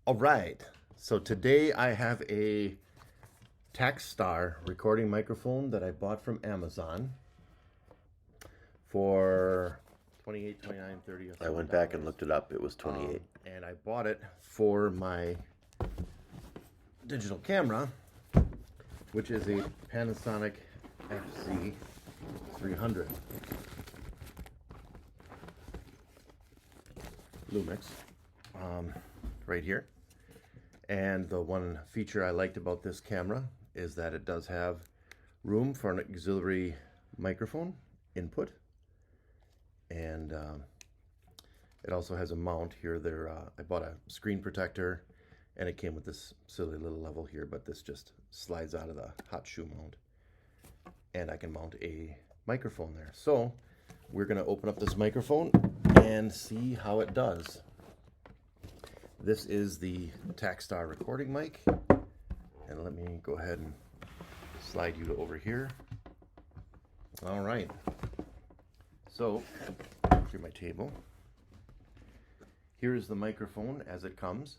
All right, so today I have a Takstar recording microphone that I bought from Amazon for 28, 29, 30. I went back and looked it up. It was 28. And I bought it for my digital camera, which is a Panasonic FC 300 Lumix, right here. And the one feature I liked about this camera is that it does have room for an auxiliary microphone input, and it also has a mount here. I bought a screen protector, and it came with this silly little level here, but this just slides out of the hot shoe mount, and I can mount a microphone there. So we're going to open up this microphone and see how it does. This is the Takstar recording mic, and let me go ahead and slide you to over here. All right, so here's my table. Here's the microphone as it comes.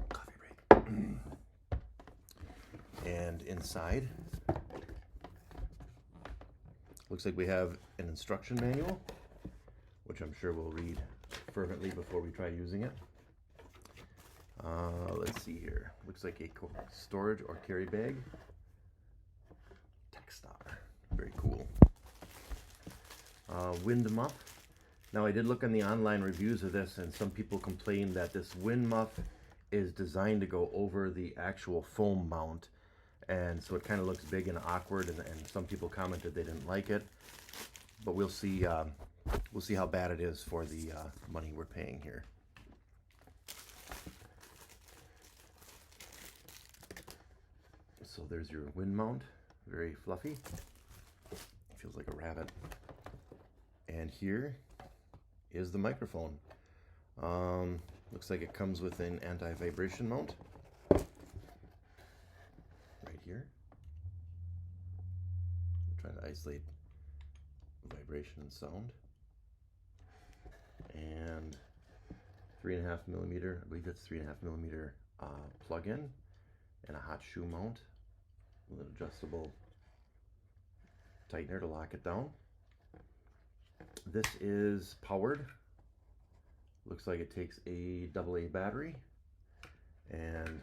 Coffee break. And inside, looks like we have an instruction manual, which I'm sure we'll read fervently before we try using it. Let's see here. Looks like a storage or carry bag. Takstar. Very cool. Wind muff. Now I did look on the online reviews of this, and some people complain that this wind muff is designed to go over the actual foam mount, and so it kind of looks big and awkward, and some people commented they didn't like it. But we'll see. We'll see how bad it is for the money we're paying here. So there's your wind mount, very fluffy. Feels like a rabbit. And here is the microphone. Looks like it comes with an anti-vibration mount right here. I'm trying to isolate vibration and sound. And 3.5 millimeter, I believe it's 3.5 millimeter plug-in, and a hot shoe mount with an adjustable tightener to lock it down. This is powered. Looks like it takes a AA battery, and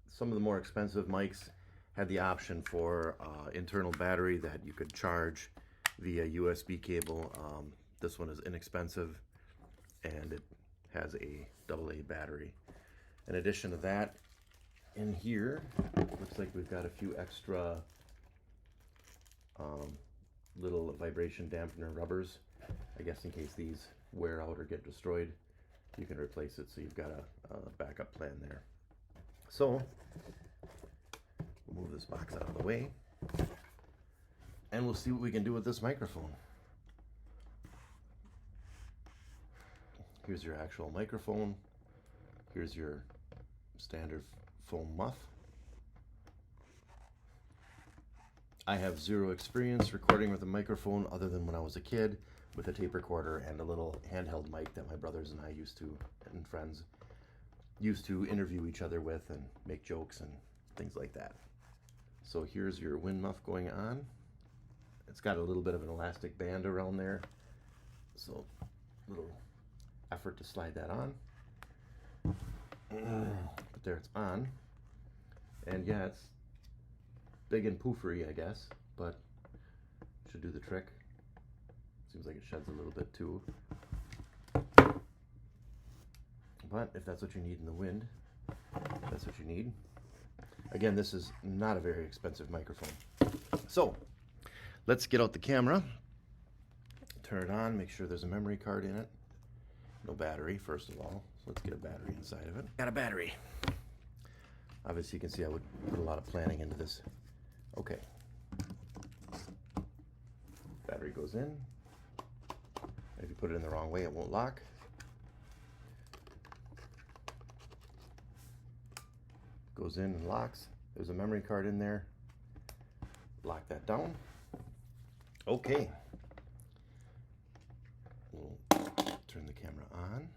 some of the more expensive mics had the option for internal battery that you could charge via USB cable. This one is inexpensive, and it has a AA battery. In addition to that, in here, looks like we've got a few extra little vibration dampener rubbers. I guess in case these wear out or get destroyed, you can replace it, so you've got a backup plan there. So, we'll move this box out of the way, and we'll see what we can do with this microphone. Here's your actual microphone. Here's your standard foam muff. I have zero experience recording with a microphone other than when I was a kid with a tape recorder and a little handheld mic that my brothers and I and friends used to interview each other with and make jokes and things like that. So here's your wind muff going on. It's got a little bit of an elastic band around there, so little effort to slide that on. But there, it's on. And yeah, it's big and poofery, I guess, but should do the trick. Seems like it sheds a little bit too. But if that's what you need in the wind, that's what you need. Again, this is not a very expensive microphone. So let's get out the camera, turn it on, make sure there's a memory card in it. No battery, first of all. So let's get a battery inside of it. Got a battery. Obviously, you can see I would put a lot of planning into this. Okay. Battery goes in. If you put it in the wrong way, it won't lock. Goes in and locks. There's a memory card in there. Lock that down. Okay. We'll turn the camera on.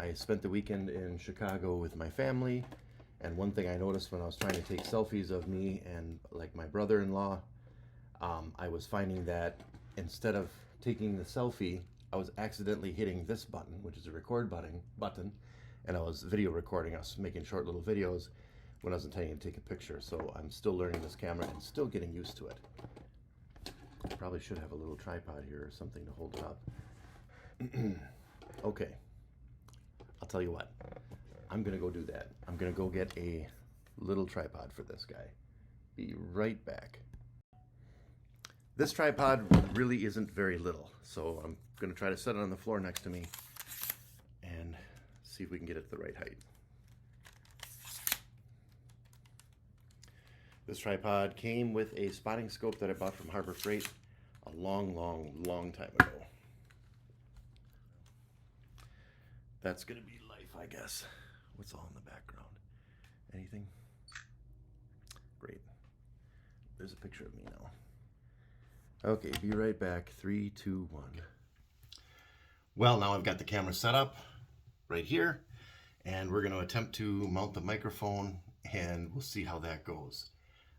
I spent the weekend in Chicago with my family, and one thing I noticed when I was trying to take selfies of me and like my brother-in-law, I was finding that instead of taking the selfie, I was accidentally hitting this button, which is a record button, and I was video recording us, making short little videos when I was intending to take a picture. So I'm still learning this camera and still getting used to it. I probably should have a little tripod here or something to hold it up. Okay, I'll tell you what, I'm gonna go do that. I'm gonna go get a little tripod for this guy. Be right back. This tripod really isn't very little, so I'm gonna try to set it on the floor next to me and see if we can get it to the right height. This tripod came with a spotting scope that I bought from Harbor Freight a long time ago. That's gonna be life, I guess. What's all in the background? Anything? Great. There's a picture of me now. Okay, be right back. 3, 2, 1. Well, now I've got the camera set up right here, and we're going to attempt to mount the microphone, and we'll see how that goes.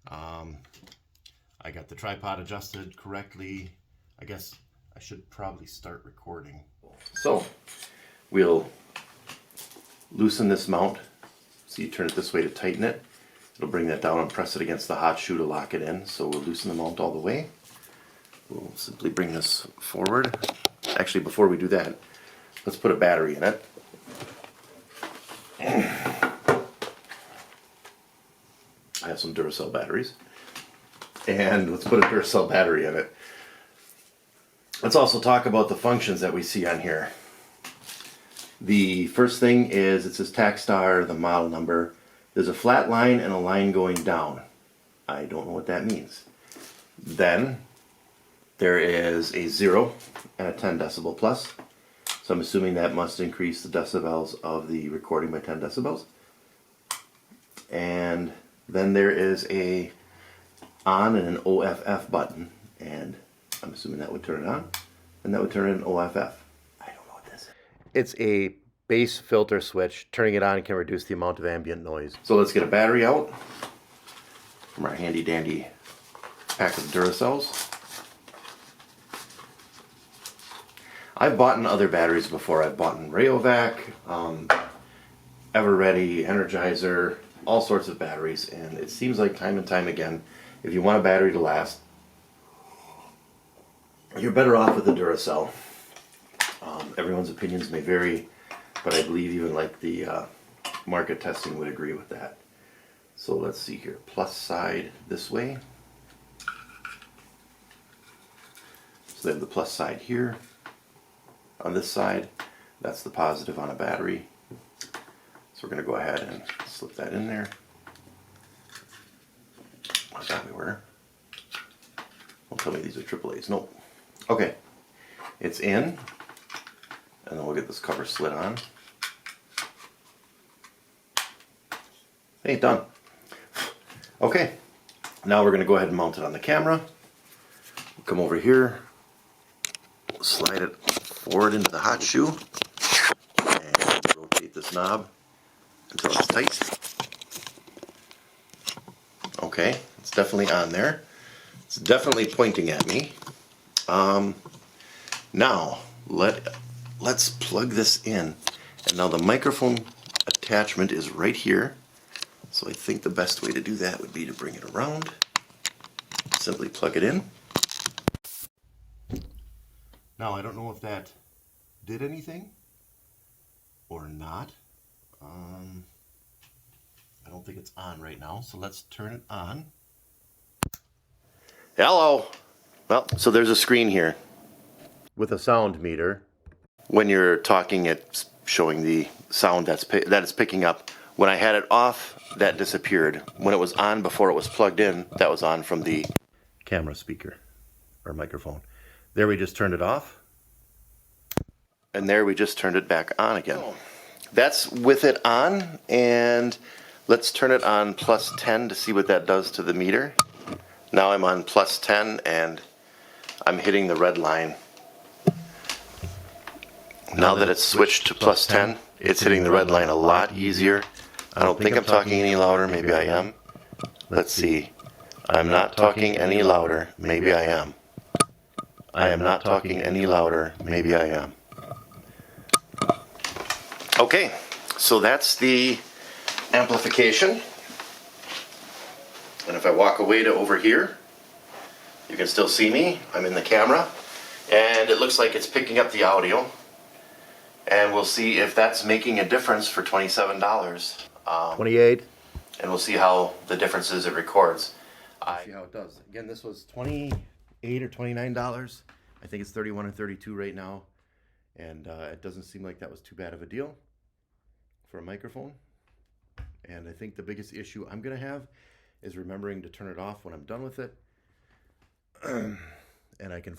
I got the tripod adjusted correctly. I guess I should probably start recording. So, we'll loosen this mount. So you turn it this way to tighten it. It'll bring that down and press it against the hot shoe to lock it in. So we'll loosen the mount all the way. We'll simply bring this forward. Actually, before we do that, let's put a battery in it. I have some Duracell batteries. And let's put a Duracell battery in it. Let's also talk about the functions that we see on here. The first thing is it says Takstar, the model number. There's a flat line and a line going down. I don't know what that means. Then there is a 0 and a 10 decibel plus. So I'm assuming that must increase the decibels of the recording by 10 decibels. And then there is a on and an OFF button, and I'm assuming that would turn it on, and that would turn it in OFF. I don't know what this is. It's a bass filter switch. Turning it on can reduce the amount of ambient noise. So let's get a battery out from our handy dandy pack of Duracells. I've bought other batteries before. I've bought Rayovac, Everready, Energizer, all sorts of batteries, and it seems like time and time again, if you want a battery to last, you're better off with the Duracell. Everyone's opinions may vary, but I believe even like the market testing would agree with that. So let's see here, plus side this way. So they have the plus side here. On this side, that's the positive on a battery. So we're going to go ahead and slip that in there. I thought we were. Don't tell me these are AAAs. Nope. Okay. It's in. And then we'll get this cover slid on. Ain't done. Okay. Now we're going to go ahead and mount it on the camera. Come over here. Slide it forward into the hot shoe. And rotate this knob until it's tight. Okay, it's definitely on there. It's definitely pointing at me. Now, let's plug this in. And now the microphone attachment is right here. So I think the best way to do that would be to bring it around. Simply plug it in. Now, I don't know if that did anything or not. I don't think it's on right now, so let's turn it on. Hello! Well, so there's a screen here with a sound meter. When you're talking, it's showing the sound that it's picking up. When I had it off, that disappeared. When it was on before it was plugged in, that was on from the camera speaker or microphone. There we just turned it off. And there we just turned it back on again. Oh. That's with it on, and let's turn it on plus 10 to see what that does to the meter. Now I'm on plus 10 and I'm hitting the red line. Now that it's switched to plus 10, it's hitting the red line a lot easier. I don't think I'm talking any louder. Maybe I am. Let's see. I'm not talking any louder. Maybe I am. I am not talking any louder. Maybe I am. Okay, so that's the amplification. And if I walk away to over here, you can still see me. I'm in the camera. And it looks like it's picking up the audio. And we'll see if that's making a difference for $27. 28. And we'll see how the difference is it records. See how it does. Again, this was $28 or $29. I think it's 31 or 32 right now. And it doesn't seem like that was too bad of a deal for a microphone. And I think the biggest issue I'm going to have is remembering to turn it off when I'm done with it. And I can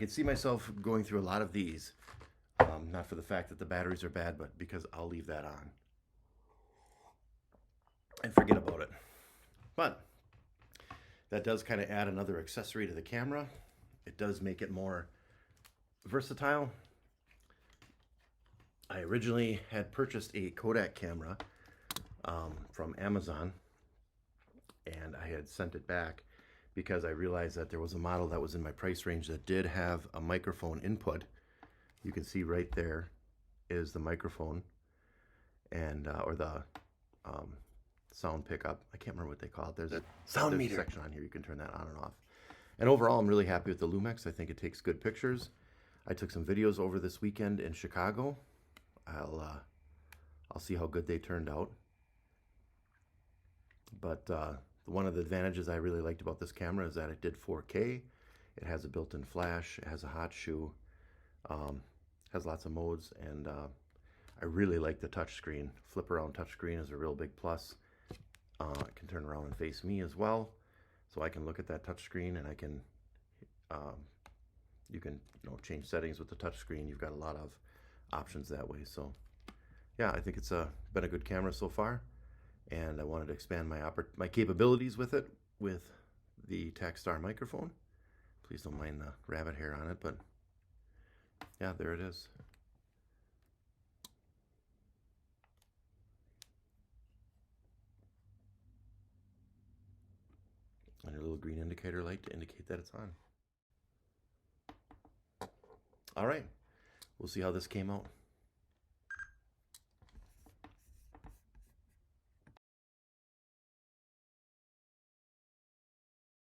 see myself going through a lot of these. Not for the fact that the batteries are bad, but because I'll leave that on and forget about it. But that does kind of add another accessory to the camera. It does make it more versatile. I originally had purchased a Kodak camera from Amazon, and I had sent it back because I realized that there was a model that was in my price range that did have a microphone input. You can see right there is the microphone and or the sound pickup. I can't remember what they call it. There's a sound meter section on here. You can turn that on and off. And overall, I'm really happy with the Lumix. I think it takes good pictures. I took some videos over this weekend in Chicago. I'll see how good they turned out. But one of the advantages I really liked about this camera is that it did 4K. It has a built-in flash. It has a hot shoe. Has lots of modes, and I really like the touchscreen. Flip around touchscreen is a real big plus. It can turn around and face me as well, so I can look at that touchscreen, and I can you can change settings with the touchscreen. You've got a lot of options that way. So yeah, I think it's been a good camera so far, and I wanted to expand my capabilities with it with the Takstar microphone. Please don't mind the rabbit hair on it, but yeah, there it is. And a little green indicator light to indicate that it's on. All right, we'll see how this came out.